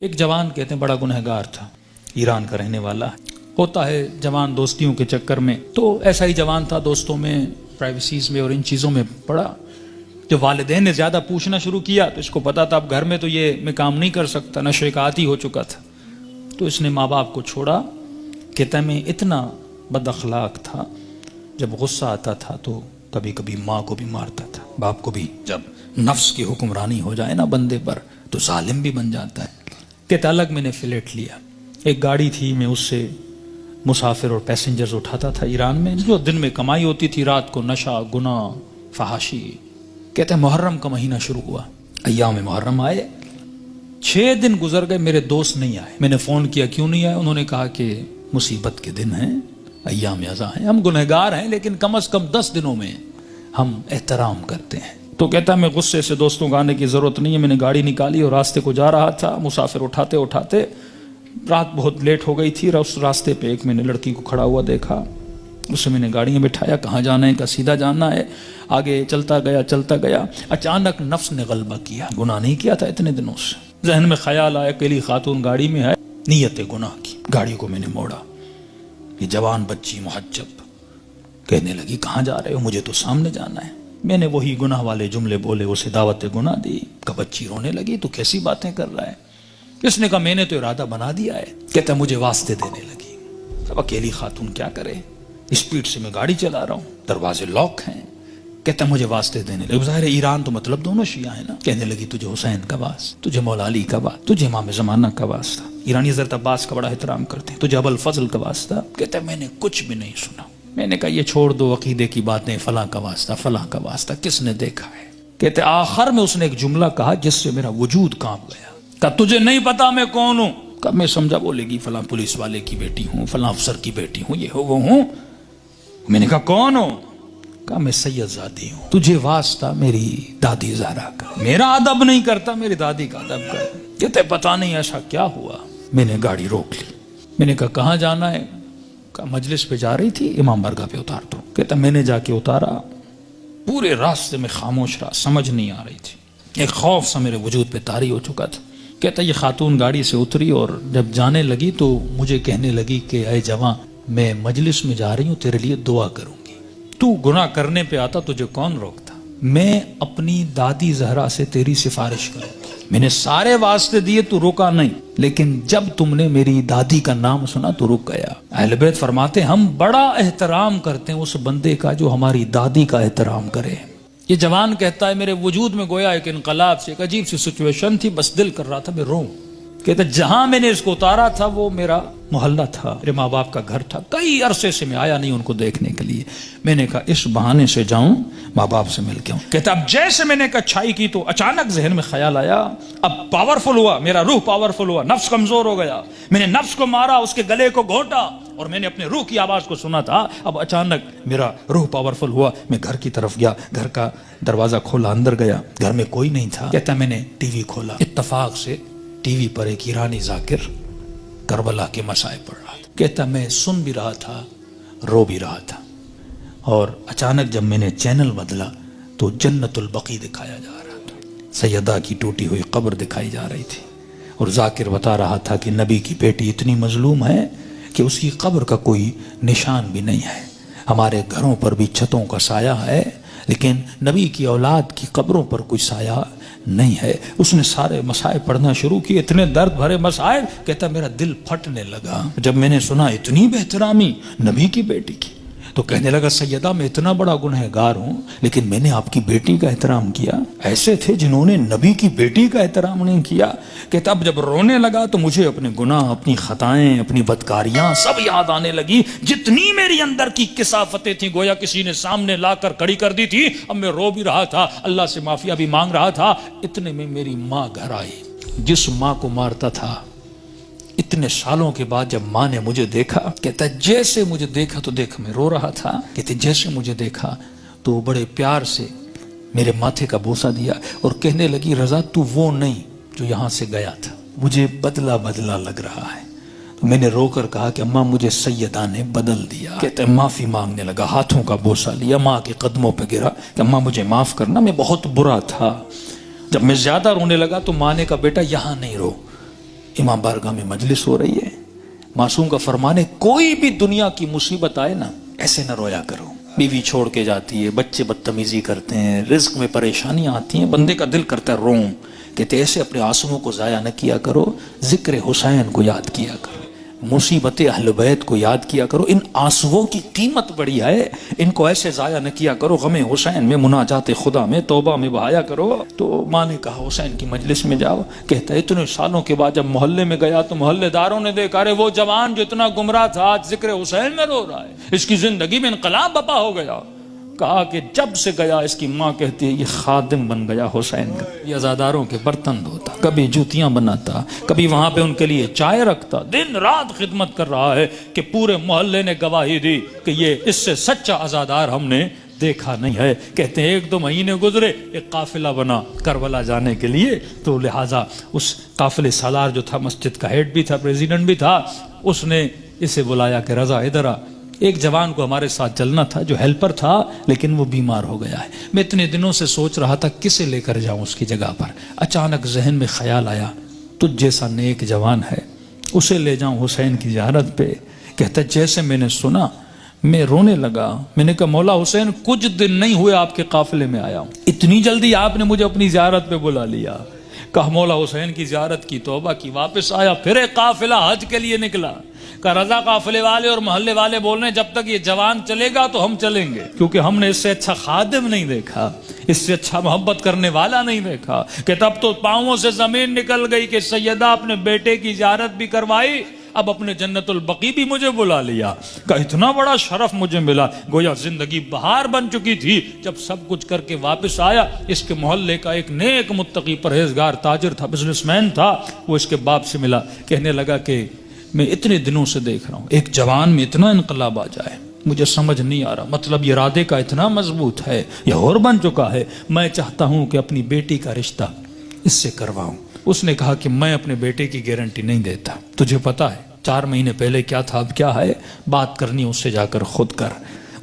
ایک جوان کہتے ہیں بڑا گنہگار تھا، ایران کا رہنے والا ہوتا ہے جوان دوستیوں کے چکر میں، تو ایسا ہی جوان تھا، دوستوں میں، پرائیویسیز میں اور ان چیزوں میں پڑا۔ جب والدین نے زیادہ پوچھنا شروع کیا تو اس کو پتا تھا اب گھر میں تو یہ میں کام نہیں کر سکتا، نشے کا عادی ہو چکا تھا، تو اس نے ماں باپ کو چھوڑا۔ کہتا ہے میں اتنا بد اخلاق تھا، جب غصہ آتا تھا تو کبھی کبھی ماں کو بھی مارتا تھا، باپ کو بھی۔ جب نفس کی حکمرانی ہو جائے نا بندے پر تو ظالم بھی بن جاتا ہے۔ کہتا الگ میں نے فلیٹ لیا، ایک گاڑی تھی، میں اس سے مسافر اور پیسنجرز اٹھاتا تھا ایران میں، جو دن میں کمائی ہوتی تھی، رات کو نشہ، گناہ، فحاشی۔ کہتا ہے محرم کا مہینہ شروع ہوا، ایام محرم آئے، 6 دن گزر گئے، میرے دوست نہیں آئے۔ میں نے فون کیا کیوں نہیں آئے، انہوں نے کہا کہ مصیبت کے دن ہیں، ایام ازاں ہیں، ہم گنہگار ہیں لیکن کم از کم 10 دنوں میں ہم احترام کرتے ہیں۔ تو کہتا ہے میں غصے سے دوستوں کو آنے کی ضرورت نہیں ہے، میں نے گاڑی نکالی اور راستے کو جا رہا تھا، مسافر اٹھاتے اٹھاتے رات بہت لیٹ ہو گئی تھی، اس راستے پہ ایک میں نے لڑکی کو کھڑا ہوا دیکھا، اسے میں نے گاڑی میں بٹھایا، کہاں جانا ہے، کہا سیدھا جانا ہے۔ آگے چلتا گیا، اچانک نفس نے غلبہ کیا، گناہ نہیں کیا تھا اتنے دنوں سے، ذہن میں خیال آیا اکیلی خاتون گاڑی میں ہے، نیت گناہ کی، گاڑی کو میں نے موڑا۔ یہ جوان بچی محجب کہنے لگی کہاں جا رہے ہو، مجھے تو سامنے جانا ہے۔ میں نے وہی گناہ والے جملے بولے، اسے دعوت گناہ دی۔ کہ بچی رونے لگی تو کیسی باتیں کر رہا ہے، اس نے کہا میں نے تو ارادہ بنا دیا ہے۔ کہتا مجھے واسطے دینے لگی، اب اکیلی خاتون کیا کرے، اسپیڈ سے میں گاڑی چلا رہا ہوں، دروازے لاک ہیں۔ کہتا مجھے واسطے دینے لگی، ظاہر ہے ایران تو مطلب دونوں شیعہ ہیں نا۔ کہنے لگی تجھے حسین کا واس، تجھے مولا علی کا واس، تجھے امام زمانہ کا واسطہ، ایرانی حضرت عباس کا بڑا احترام کرتے ہیں، تجھے ابو الفضل کا واسطہ۔ کہتا میں نے کچھ بھی نہیں سنا۔ میں نے کہا یہ چھوڑ دو عقیدے کی باتیں، فلاں کا واسطہ، فلاں کا واسطہ، کس نے دیکھا ہے۔ کہتے آخر میں اس نے ایک جملہ کہا جس سے میرا وجود کانپ گیا۔ کہا تجھے نہیں پتا میں کون ہوں؟ کہا میں سمجھا بولے گی فلاں پولیس والے کی بیٹی ہوں، فلاں افسر کی بیٹی ہوں، یہ ہو وہ ہوں۔ میں نے کہا کون ہو؟ کہا میں سید زادی ہوں، تجھے واسطہ میری دادی زہرا کا، میرا ادب نہیں کرتا، میری دادی کا ادب کر۔ کہتے پتا نہیں ایسا کیا ہوا۔ میں نے گاڑی روک لی، میں نے کہا کہاں جانا ہے؟ کہا مجلس پہ جا رہی تھی، امام برگاہ پہ اتار دو۔ کہتا میں نے جا کے اتارا، پورے راستے میں خاموش رہا، سمجھ نہیں آ رہی تھی، ایک خوف سا میرے وجود پہ طاری ہو چکا تھا۔ کہتا یہ خاتون گاڑی سے اتری اور جب جانے لگی تو مجھے کہنے لگی کہ اے جواں میں مجلس میں جا رہی ہوں، تیرے لیے دعا کروں گی، تو گناہ کرنے پہ آتا تجھے کون روکتا، میں اپنی دادی زہرا سے تیری سفارش کروں گی۔ میں نے سارے واسطے دیے تو روکا نہیں، لیکن جب تم نے میری دادی کا نام سنا تو رک گیا۔ اہل بیت فرماتے ہم بڑا احترام کرتے ہیں اس بندے کا جو ہماری دادی کا احترام کرے۔ یہ جوان کہتا ہے میرے وجود میں گویا ایک انقلاب سے، ایک عجیب سی سچویشن تھی، بس دل کر رہا تھا میں روؤں۔ کہتا جہاں میں نے اس کو اتارا تھا وہ میرا محلہ تھا، میرے ماں باپ کا گھر تھا، کئی عرصے سے میں آیا نہیں ان کو دیکھنے کے لیے۔ میں نے کہا اس بہانے سے جاؤں، ماں باپ سے مل کے آؤں۔ کہتا اب جیسے میں نے کچھائی کی تو اچانک ذہن میں خیال آیا، اب پاورفل ہوا، میرا روح پاورفل ہوا، نفس کمزور ہو گیا، میں نے نفس کو مارا، اس کے گلے کو گھونٹا اور میں نے اپنے روح کی آواز کو سنا تھا۔ اب اچانک میرا روح پاورفل ہوا، میں گھر کی طرف گیا، گھر کا دروازہ کھولا، اندر گیا، گھر میں کوئی نہیں تھا۔ کہتا میں نے ٹی وی کھولا، اتفاق سے ٹی وی پر ایک ایرانی ذاکر کربلا کے مسائل پڑھ رہا تھا۔ کہتا میں سن بھی رہا تھا، رو بھی رہا تھا، اور اچانک جب میں نے چینل بدلا تو جنت البقیع دکھایا جا رہا تھا، سیدہ کی ٹوٹی ہوئی قبر دکھائی جا رہی تھی، اور ذاکر بتا رہا تھا کہ نبی کی بیٹی اتنی مظلوم ہے کہ اس کی قبر کا کوئی نشان بھی نہیں ہے، ہمارے گھروں پر بھی چھتوں کا سایہ ہے لیکن نبی کی اولاد کی قبروں پر کوئی سایہ نہیں ہے۔ اس نے سارے مسائل پڑھنا شروع کیے، اتنے درد بھرے مسائل، کہتا میرا دل پھٹنے لگا جب میں نے سنا اتنی بہترامی نبی کی بیٹی کی۔ تو کہنے لگا سیدہ میں اتنا بڑا گنہگار ہوں لیکن میں نے آپ کی بیٹی کا احترام کیا، ایسے تھے جنہوں نے نبی کی بیٹی کا احترام نہیں کیا۔ کہتا اب جب رونے لگا تو مجھے اپنے گناہ، اپنی خطائیں، اپنی بدکاریاں سب یاد آنے لگی، جتنی میری اندر کی کثافتیں تھیں گویا کسی نے سامنے لا کر کھڑی کر دی تھی۔ اب میں رو بھی رہا تھا، اللہ سے معافیا بھی مانگ رہا تھا، اتنے میں میری ماں گھر آئی، جس ماں کو مارتا تھا۔ اتنے سالوں کے بعد جب ماں نے مجھے دیکھا، کہتا جیسے مجھے دیکھا تو دیکھ میں رو رہا تھا، کہتے جیسے مجھے دیکھا تو بڑے پیار سے میرے ماتھے کا بوسہ دیا اور کہنے لگی رضا تو وہ نہیں جو یہاں سے گیا تھا، مجھے بدلا بدلا لگ رہا ہے۔ تو میں نے رو کر کہا کہ اماں مجھے سیدہ نے بدل دیا۔ کہتے معافی مانگنے لگا، ہاتھوں کا بوسہ لیا، ماں کے قدموں پہ گرا کہ اماں مجھے معاف کرنا، میں بہت برا تھا۔ جب میں زیادہ رونے لگا تو ماں نے کہا بیٹا یہاں نہیں رو، امام بارگاہ میں مجلس ہو رہی ہے، معصوم کا فرمان ہے کوئی بھی دنیا کی مصیبت آئے نا ایسے نہ رویا کرو، بیوی چھوڑ کے جاتی ہے، بچے بدتمیزی کرتے ہیں، رزق میں پریشانیاں آتی ہیں، بندے کا دل کرتا ہے روم، کہتے ایسے اپنے آنسوؤں کو ضائع نہ کیا کرو، ذکر حسین کو یاد کیا کرو، مصیبت اہل بیت کو یاد کیا کرو، ان آنسوؤں کی قیمت بڑی ہے، ان کو ایسے ضائع نہ کیا کرو، غم حسین میں، مناجات خدا میں، توبہ میں بہایا کرو۔ تو ماں نے کہا حسین کی مجلس میں جاؤ، کہتا ہے اتنے سالوں کے بعد جب محلے میں گیا تو محلے داروں نے دیکھا ارے وہ جوان جو اتنا گمراہ تھا آج ذکر حسین میں رو رہا ہے، اس کی زندگی میں انقلاب بپا ہو گیا۔ کہا کہ جب سے گیا، اس کی ماں کہتی ہے یہ خادم بن گیا حسین کا، یہ عزاداروں کے برتن دھوتا، کبھی جوتیاں بناتا، کبھی وہاں پہ ان کے لیے چائے رکھتا، دن رات خدمت کر رہا ہے کہ پورے محلے نے گواہی دی کہ یہ اس سے سچا عزادار ہم نے دیکھا نہیں ہے۔ کہتے ہیں ایک دو مہینے گزرے، ایک قافلہ بنا کربلا جانے کے لیے، تو لہٰذا اس قافلے سالار جو تھا، مسجد کا ہیڈ بھی تھا، پریزیڈنٹ بھی تھا، اس نے اسے بلایا کہ رضا ادھر آ، ایک جوان کو ہمارے ساتھ چلنا تھا جو ہیلپر تھا لیکن وہ بیمار ہو گیا ہے، میں اتنے دنوں سے سوچ رہا تھا کسے لے کر جاؤں اس کی جگہ پر، اچانک ذہن میں خیال آیا تجھ جیسا نیک جوان ہے، اسے لے جاؤں حسین کی زیارت پہ۔ کہتا جیسے میں نے سنا میں رونے لگا، میں نے کہا مولا حسین کچھ دن نہیں ہوئے آپ کے قافلے میں آیا ہوں، اتنی جلدی آپ نے مجھے اپنی زیارت پہ بلا لیا۔ کہا مولا حسین کی زیارت کی، توبہ کی، واپس آیا، پھر ایک قافلہ حج کے لیے نکلا۔ کہ رضا قافلے والے اور محلے والے بول رہے ہیں جب تک یہ جوان چلے گا تو ہم چلیں گے، کیونکہ ہم نے اس سے اچھا خادم نہیں دیکھا، اس سے اچھا محبت کرنے والا نہیں دیکھا۔ کہ تب تو پاؤں سے زمین نکل گئی کہ سیدہ اپنے بیٹے کی زیارت بھی کروائی، اب اپنے جنت البقیع بھی مجھے بلا لیا۔ کہ اتنا بڑا شرف مجھے ملا، گویا زندگی بہار بن چکی تھی۔ جب سب کچھ کر کے واپس آیا، اس کے محلے کا ایک نیک متقی پرہیزگار تاجر تھا، بزنس مین تھا، وہ اس کے باپ سے ملا، کہنے لگا کہ میں اتنے دنوں سے دیکھ رہا ہوں ایک جوان میں اتنا انقلاب آ جائے، مجھے سمجھ نہیں آ رہا، مطلب یہ ارادے کا اتنا مضبوط ہے، یہ اور بن چکا ہے، میں چاہتا ہوں کہ اپنی بیٹی کا رشتہ اس سے کرواؤں۔ اس نے کہا کہ میں اپنے بیٹے کی گارنٹی نہیں دیتا، تجھے پتا ہے 4 مہینے پہلے کیا تھا اب کیا ہے، بات کرنی اس سے جا کر خود کر۔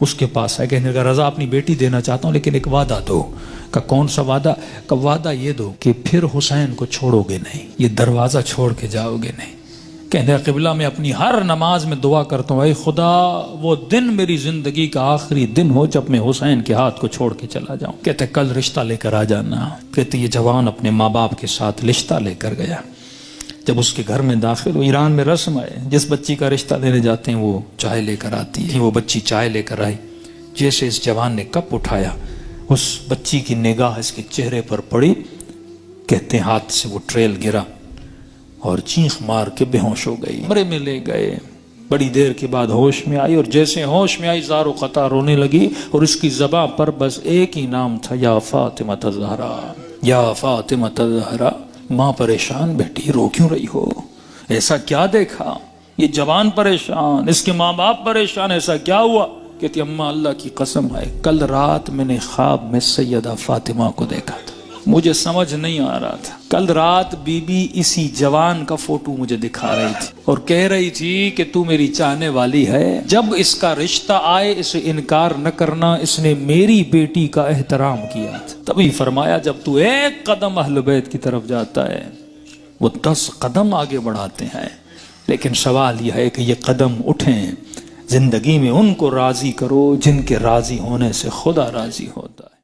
اس کے پاس ہے، کہنے لگا رضا اپنی بیٹی دینا چاہتا ہوں لیکن ایک وعدہ دو۔ کہ کون سا وعدہ؟ کہ وعدہ یہ دو کہ پھر حسین کو چھوڑو گے نہیں، یہ دروازہ چھوڑ کے جاؤ گے نہیں۔ کہنے قبلہ میں اپنی ہر نماز میں دعا کرتا ہوں اے خدا وہ دن میری زندگی کا آخری دن ہو جب میں حسین کے ہاتھ کو چھوڑ کے چلا جاؤں۔ کہتے کل رشتہ لے کر آ جانا۔ کہتے یہ جوان اپنے ماں باپ کے ساتھ رشتہ لے کر گیا۔ جب اس کے گھر میں داخل ہو، ایران میں رسم ہے جس بچی کا رشتہ دینے جاتے ہیں وہ چائے لے کر آتی ہے، وہ بچی چائے لے کر آئی، جیسے اس جوان نے کپ اٹھایا اس بچی کی نگاہ اس کے چہرے پر پڑی، کہتے ہیں ہاتھ سے وہ ٹریل گرا اور چیخ مار کے بے ہوش ہو گئی۔ کمرے میں لے گئے، بڑی دیر کے بعد ہوش میں آئی، اور جیسے ہوش میں آئی زار و قطع رونے لگی، اور اس کی زبان پر بس ایک ہی نام تھا، یا فاطمہ الزہرا، یا فاطمہ الزہرا۔ ماں پریشان، بیٹی رو کیوں رہی ہو؟ ایسا کیا دیکھا؟ یہ جوان پریشان، اس کے ماں باپ پریشان، ایسا کیا ہوا؟ کہتی اماں اللہ کی قسم ہے کل رات میں نے خواب میں سیدہ فاطمہ کو دیکھا تھا، مجھے سمجھ نہیں آ رہا تھا، کل رات بی بی اسی جوان کا فوٹو مجھے دکھا رہی تھی اور کہہ رہی تھی کہ تو میری چاہنے والی ہے، جب اس کا رشتہ آئے اسے انکار نہ کرنا، اس نے میری بیٹی کا احترام کیا تھا۔ تبھی فرمایا جب تو ایک قدم اہل بیت کی طرف جاتا ہے وہ 10 قدم آگے بڑھاتے ہیں، لیکن سوال یہ ہے کہ یہ قدم اٹھیں، زندگی میں ان کو راضی کرو جن کے راضی ہونے سے خدا راضی ہوتا ہے۔